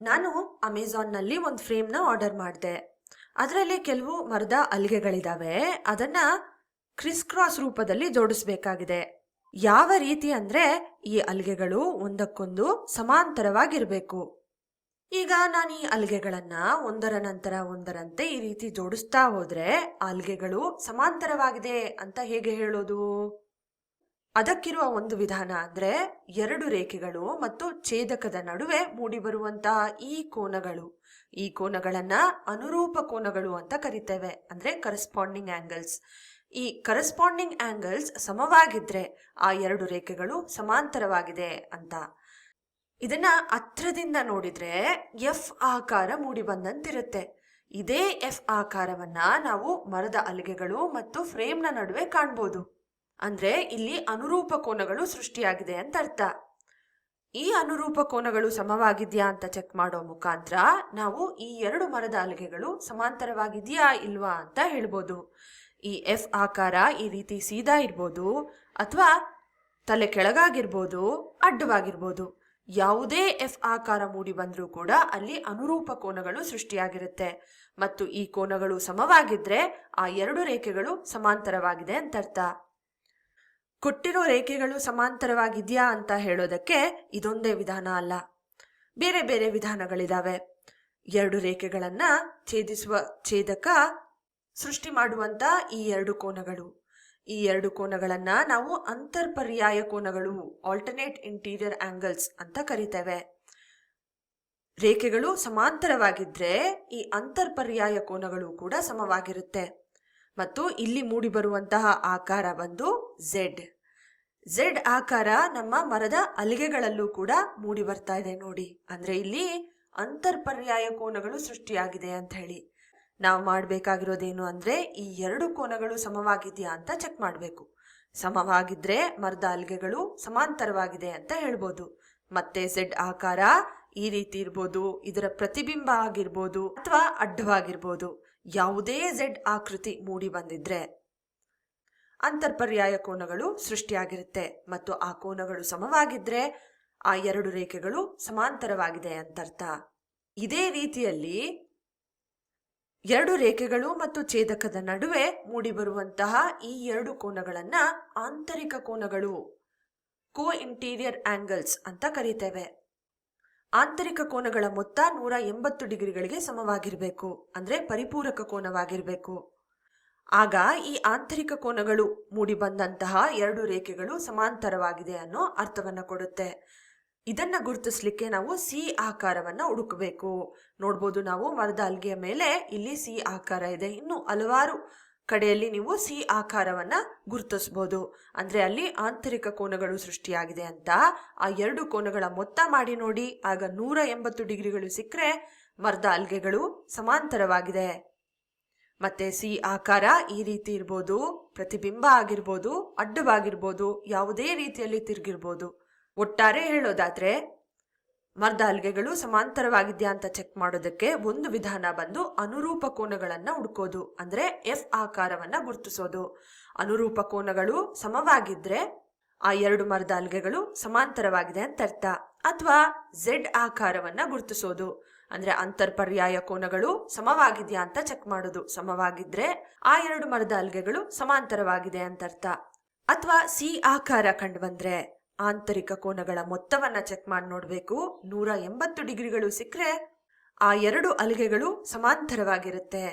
ನಾನು ಅಮೆಝಾನ್ನಲ್ಲಿ ಒಂದು ಫ್ರೇಮ್ನ ಆರ್ಡರ್ ಮಾಡಿದೆ. ಅದರಲ್ಲಿ ಕೆಲವು ಮರದ ಅಲ್ಗೆಗಳಿದಾವೆ. ಅದನ್ನ ಕ್ರಿಸ್ ಕ್ರಾಸ್ ರೂಪದಲ್ಲಿ ಜೋಡಿಸ್ಬೇಕಾಗಿದೆ. ಯಾವ ರೀತಿ ಅಂದ್ರೆ ಈ ಅಲ್ಗೆಗಳು ಒಂದಕ್ಕೊಂದು ಸಮಾಂತರವಾಗಿರ್ಬೇಕು. ಈಗ ನಾನು ಈ ಅಲ್ಗೆಗಳನ್ನ ಒಂದರ ನಂತರ ಒಂದರಂತೆ ಈ ರೀತಿ ಜೋಡಿಸ್ತಾ ಹೋದ್ರೆ ಅಲ್ಗೆಗಳು ಸಮಾಂತರವಾಗಿದೆ ಅಂತ ಹೇಗೆ ಹೇಳೋದು? ಅದಕ್ಕಿರುವ ಒಂದು ವಿಧಾನ ಅಂದ್ರೆ ಎರಡು ರೇಖೆಗಳು ಮತ್ತು ಛೇದಕದ ನಡುವೆ ಮೂಡಿಬರುವಂತಹ ಈ ಕೋನಗಳನ್ನ ಅನುರೂಪ ಕೋನಗಳು ಅಂತ ಕರಿತೇವೆ, ಅಂದ್ರೆ ಕರೆಸ್ಪಾಂಡಿಂಗ್ ಆಂಗಲ್ಸ್. ಈ ಕರೆಸ್ಪಾಂಡಿಂಗ್ ಆಂಗಲ್ಸ್ ಸಮವಾಗಿದ್ರೆ ಆ ಎರಡು ರೇಖೆಗಳು ಸಮಾಂತರವಾಗಿದೆ ಅಂತ. ಇದನ್ನ ಹತ್ರದಿಂದ ನೋಡಿದ್ರೆ ಎಫ್ ಆಕಾರ ಮೂಡಿ ಬಂದಂತಿರುತ್ತೆ. ಇದೇ ಎಫ್ ಆಕಾರವನ್ನ ನಾವು ಮರದ ಅಲ್ಗೆಗಳು ಮತ್ತು ಫ್ರೇಮ್ನ ನಡುವೆ ಕಾಣ್ಬೋದು. ಅಂದ್ರೆ ಇಲ್ಲಿ ಅನುರೂಪ ಕೋನಗಳು ಸೃಷ್ಟಿಯಾಗಿದೆ ಅಂತ ಅರ್ಥ. ಈ ಅನುರೂಪ ಕೋನಗಳು ಸಮವಾಗಿದ್ಯಾ ಅಂತ ಚೆಕ್ ಮಾಡೋ ಮುಖಾಂತರ ನಾವು ಈ ಎರಡು ಮರದ ಅಲ್ಗೆಗಳು ಸಮಾಂತರವಾಗಿದ್ಯಾ ಇಲ್ವಾ ಅಂತ ಹೇಳ್ಬೋದು. ಈ ಎಫ್ ಆಕಾರ ಈ ರೀತಿ ಸೀದಾ ಇರ್ಬೋದು, ಅಥವಾ ತಲೆ ಕೆಳಗಾಗಿರ್ಬೋದು, ಅಡ್ಡವಾಗಿರ್ಬೋದು. ಯಾವುದೇ ಎಫ್ ಆಕಾರ ಮೂಡಿ ಬಂದ್ರೂ ಕೂಡ ಅಲ್ಲಿ ಅನುರೂಪ ಕೋನಗಳು ಸೃಷ್ಟಿಯಾಗಿರುತ್ತೆ. ಮತ್ತು ಈ ಕೋನಗಳು ಸಮವಾಗಿದ್ರೆ ಆ ಎರಡು ರೇಖೆಗಳು ಸಮಾಂತರವಾಗಿದೆ ಅಂತ ಅರ್ಥ. ಕೊಟ್ಟಿರೋ ರೇಖೆಗಳು ಸಮಾಂತರವಾಗಿದ್ಯಾ ಅಂತ ಹೇಳೋದಕ್ಕೆ ಇದೊಂದೇ ವಿಧಾನ ಅಲ್ಲ, ಬೇರೆ ಬೇರೆ ವಿಧಾನಗಳಿದಾವೆ. ಎರಡು ರೇಖೆಗಳನ್ನ ಛೇದಿಸುವ ಛೇದಕ ಸೃಷ್ಟಿ ಮಾಡುವಂತ ಈ ಎರಡು ಕೋನಗಳನ್ನ ನಾವು ಅಂತರ್ಪರ್ಯಾಯ ಕೋನಗಳು, ಆಲ್ಟರ್ನೇಟ್ ಇಂಟೀರಿಯರ್ ಆಂಗಲ್ಸ್ ಅಂತ ಕರಿತೇವೆ. ರೇಖೆಗಳು ಸಮಾಂತರವಾಗಿದ್ರೆ ಈ ಅಂತರ್ಪರ್ಯಾಯ ಕೋನಗಳು ಕೂಡ ಸಮವಾಗಿರುತ್ತೆ. ಮತ್ತು ಇಲ್ಲಿ ಮೂಡಿ ಬರುವಂತಹ ಆಕಾರ ಬಂದು ಝೆಡ್ ಆಕಾರ ನಮ್ಮ ಮರದ ಅಲಿಗೆಗಳಲ್ಲೂ ಕೂಡ ಮೂಡಿ ಬರ್ತಾ ಇದೆ ನೋಡಿ. ಅಂದ್ರೆ ಇಲ್ಲಿ ಅಂತರ್ಪರ್ಯಾಯ ಕೋನಗಳು ಸೃಷ್ಟಿಯಾಗಿದೆ ಅಂತ ಹೇಳಿ. ನಾವು ಮಾಡಬೇಕಾಗಿರೋದೇನು ಅಂದ್ರೆ ಈ ಎರಡು ಕೋನಗಳು ಸಮವಾಗಿದೆಯಾ ಅಂತ ಚೆಕ್ ಮಾಡಬೇಕು. ಸಮವಾಗಿದ್ರೆ ಮರದ ಅಲ್ಗೆಗಳು ಸಮಾಂತರವಾಗಿದೆ ಅಂತ ಹೇಳ್ಬೋದು. ಮತ್ತೆ ಝೆಡ್ ಆಕಾರ ಈ ರೀತಿ ಇರ್ಬೋದು, ಇದರ ಪ್ರತಿಬಿಂಬ ಆಗಿರ್ಬೋದು ಅಥವಾ ಅಡ್ಡವಾಗಿರ್ಬೋದು. ಯಾವುದೇ ಝೆಡ್ ಆಕೃತಿ ಮೂಡಿ ಬಂದಿದ್ರೆ ಅಂತರ್ಪರ್ಯಾಯ ಕೋನಗಳು ಸೃಷ್ಟಿಯಾಗಿರುತ್ತೆ. ಮತ್ತು ಆ ಕೋನಗಳು ಸಮವಾಗಿದ್ರೆ ಆ ಎರಡು ರೇಖೆಗಳು ಸಮಾಂತರವಾಗಿದೆ ಅಂತರ್ಥ. ಇದೇ ರೀತಿಯಲ್ಲಿ ಎರಡು ರೇಖೆಗಳು ಮತ್ತು ಛೇದಕದ ನಡುವೆ ಮೂಡಿ ಬರುವಂತಹ ಈ ಎರಡು ಕೋನಗಳನ್ನ ಆಂತರಿಕ ಕೋನಗಳು, ಕೋ ಇಂಟೀರಿಯರ್ ಆಂಗಲ್ಸ್ ಅಂತ ಕರೀತೇವೆ. ಆಂತರಿಕ ಕೋನಗಳ ಮೊತ್ತ 180 ಡಿಗ್ರಿಗಳಿಗೆ ಸಮವಾಗಿರ್ಬೇಕು, ಅಂದ್ರೆ ಪರಿಪೂರಕ ಕೋನವಾಗಿರ್ಬೇಕು. ಆಗ ಈ ಆಂತರಿಕ ಕೋನಗಳು ಮೂಡಿ ಬಂದಂತಹ ಎರಡು ರೇಖೆಗಳು ಸಮಾಂತರವಾಗಿದೆ ಅನ್ನೋ ಅರ್ಥವನ್ನ ಕೊಡುತ್ತೆ. ಇದನ್ನ ಗುರುತಿಸ್ಲಿಕ್ಕೆ ನಾವು ಸಿ ಆಕಾರವನ್ನ ಹುಡುಕಬೇಕು. ನೋಡ್ಬೋದು, ನಾವು ಮರದ ಅಲ್ಗೆಯ ಮೇಲೆ ಇಲ್ಲಿ ಸಿ ಆಕಾರ ಇದೆ. ಇನ್ನು ಹಲವಾರು ಕಡೆಯಲ್ಲಿ ನೀವು ಸಿ ಆಕಾರವನ್ನ ಗುರುತಿಸಬಹುದು. ಅಂದ್ರೆ ಅಲ್ಲಿ ಆಂತರಿಕ ಕೋನಗಳು ಸೃಷ್ಟಿಯಾಗಿದೆ ಅಂತ. ಆ ಎರಡು ಕೋನಗಳ ಮೊತ್ತ ಮಾಡಿ ನೋಡಿ, ಆಗ 180 ಡಿಗ್ರಿಗಳು ಸಿಕ್ಕರೆ ಮರದ ಅಲ್ಗೆಗಳು ಸಮಾಂತರವಾಗಿದೆ. ಮತ್ತೆ ಸಿ ಆಕಾರ ಈ ರೀತಿ ಇರ್ಬೋದು, ಪ್ರತಿಬಿಂಬ ಆಗಿರ್ಬೋದು, ಅಡ್ಡವಾಗಿರ್ಬೋದು, ಯಾವುದೇ ರೀತಿಯಲ್ಲಿ ತಿರುಗಿರ್ಬೋದು. ಒಟ್ಟಾರೆ ಹೇಳೋದಾದ್ರೆ ಮರದ ಅಲ್ಗೆಗಳು ಸಮಾಂತರವಾಗಿದ್ಯಾ ಅಂತ ಚೆಕ್ ಮಾಡೋದಕ್ಕೆ ಒಂದು ವಿಧಾನ ಬಂದು ಅನುರೂಪ ಕೋನಗಳನ್ನ ಹುಡ್ಕೋದು, ಅಂದ್ರೆ ಎಫ್ ಆಕಾರವನ್ನ ಗುರುತಿಸೋದು. ಅನುರೂಪ ಕೋನಗಳು ಸಮವಾಗಿದ್ರೆ ಆ ಎರಡು ಮರದ ಅಲ್ಗೆಗಳು ಸಮಾಂತರವಾಗಿದೆ ಅಂತ ಅರ್ಥ. ಅಥವಾ ಝೆಡ್ ಆಕಾರವನ್ನ ಗುರುತಿಸೋದು, ಅಂದ್ರೆ ಅಂತರ್ಪರ್ಯಾಯ ಕೋನಗಳು ಸಮವಾಗಿದ್ಯಾ ಅಂತ ಚೆಕ್ ಮಾಡೋದು. ಸಮವಾಗಿದ್ರೆ ಆ ಎರಡು ಮರದ ಅಲ್ಗೆಗಳು ಸಮಾಂತರವಾಗಿದೆ ಅಂತ ಅರ್ಥ. ಅಥವಾ ಸಿ ಆಕಾರ ಕಂಡು ಬಂದ್ರೆ ಆಂತರಿಕ ಕೋನಗಳ ಮೊತ್ತವನ್ನ ಚೆಕ್ ಮಾಡಿ ನೋಡ್ಬೇಕು. 180 ಡಿಗ್ರಿಗಳು ಸಿಕ್ಕರೆ ಆ ಎರಡು ಅಲ್ಗೆಗಳು ಸಮಾಂತರವಾಗಿರುತ್ತೆ.